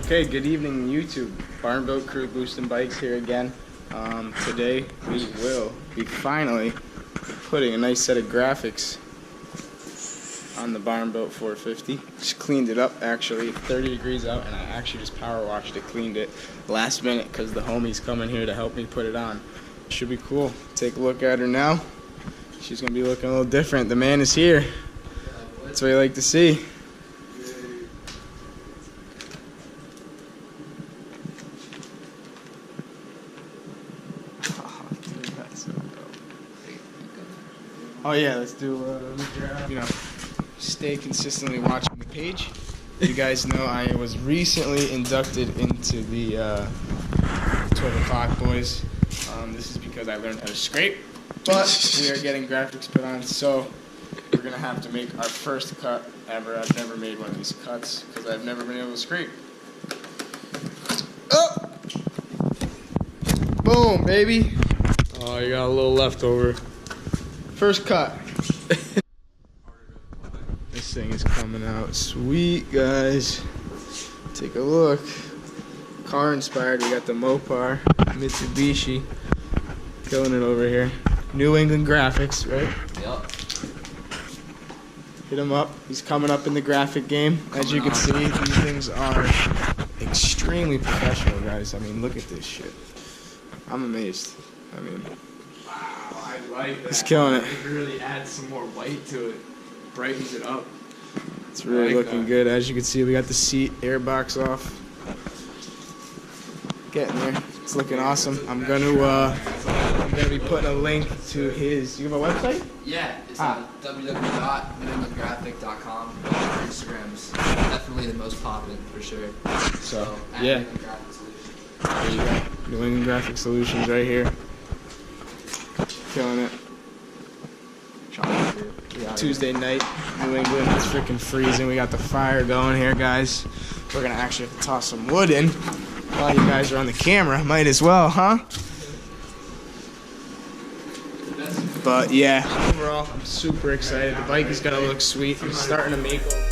Okay, good evening YouTube. Barn Boat Crew Boosting Bikes here again. Today we will be finally putting a nice set of graphics on the Barn Boat 450. Just cleaned it up actually, 30 degrees out, and I actually just power washed it, cleaned it last minute because the homie's coming here to help me put it on. Should be cool. Take a look at her now. She's gonna be looking a little different. The man is here. That's what I like to see. Oh yeah, let's do, stay consistently watching the page. You guys know I was recently inducted into the 12 o'clock boys. This is because I learned how to scrape, but we are getting graphics put on, so we're gonna have to make our first cut ever. I've never made one of these cuts because I've never been able to scrape. Oh! Boom, baby. Oh, you got a little leftover. First cut. This thing is coming out sweet, guys. Take a look. Car inspired. We got the Mopar Mitsubishi. Killing it over here. New England graphics, right? Yep. Hit him up. He's coming up in the graphic game. As you can see, these things are extremely professional, guys. I mean, look at this shit. I'm amazed. I mean, I like that. He's killing it. It really adds some more white to it. Brightens it up. It's really looking good. As you can see, we got the seat airbox off. Getting there. It's looking awesome. I'm gonna be putting a link to his. You have a website? Yeah, it's www.newenglandgraphic.com. Instagram's definitely the most poppin' for sure. So yeah. There you go. New England Graphic Solutions right here. Killing it. Tuesday night, New England. It's freaking freezing. We got the fire going here, guys. We're gonna actually have to toss some wood in while you guys are on the camera. Might as well, huh? But yeah, overall, I'm super excited. The bike is gonna look sweet. I'm starting to make them.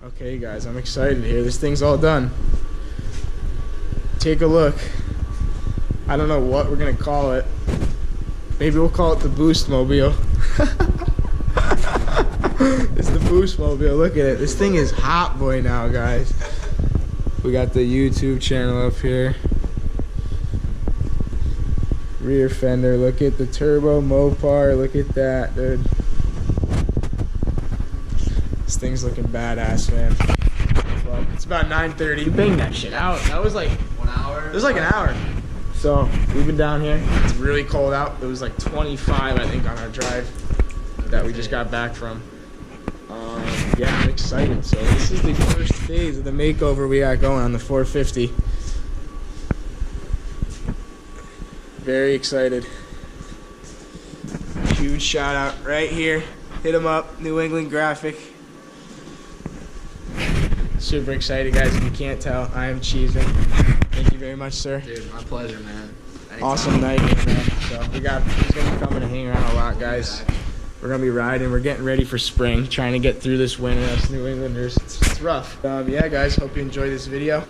Okay guys, I'm excited here. This thing's all done. Take a look. I don't know what we're gonna call it. Maybe we'll call it the Boost Mobile. It's the Boost Mobile. Look at it. This thing is hot boy now, guys. We got the YouTube channel up here. Rear fender. Look at the turbo Mopar. Look at that, dude. This thing's looking badass, man. Well, it's about 9:30. You banged that shit out. That was like 1 hour. It was like an hour. So we've been down here. It's really cold out. It was like 25, I think, on our drive that we just got back from. Yeah, I'm excited. So this is the first phase of the makeover we got going on the 450. Very excited. Huge shout out right here. Hit them up, New England Graphic. Super excited, guys. If you can't tell, I am cheesing. Thank you very much, sir. Dude, my pleasure, man. Anytime. Awesome night here, man. So he's gonna be coming to hang around a lot, guys. We're gonna be riding. We're getting ready for spring, trying to get through this winter. Us New Englanders, it's rough. Yeah, guys. Hope you enjoyed this video.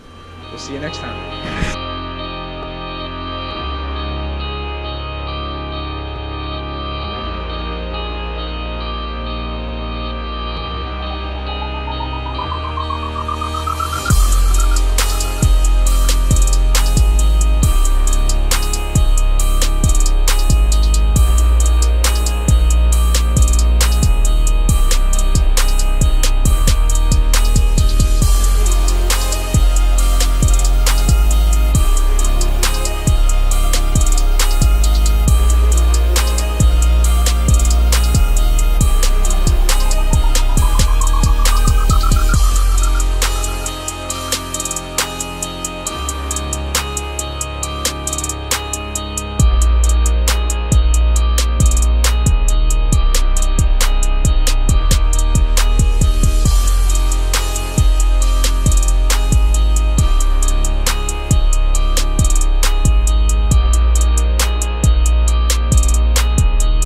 We'll see you next time.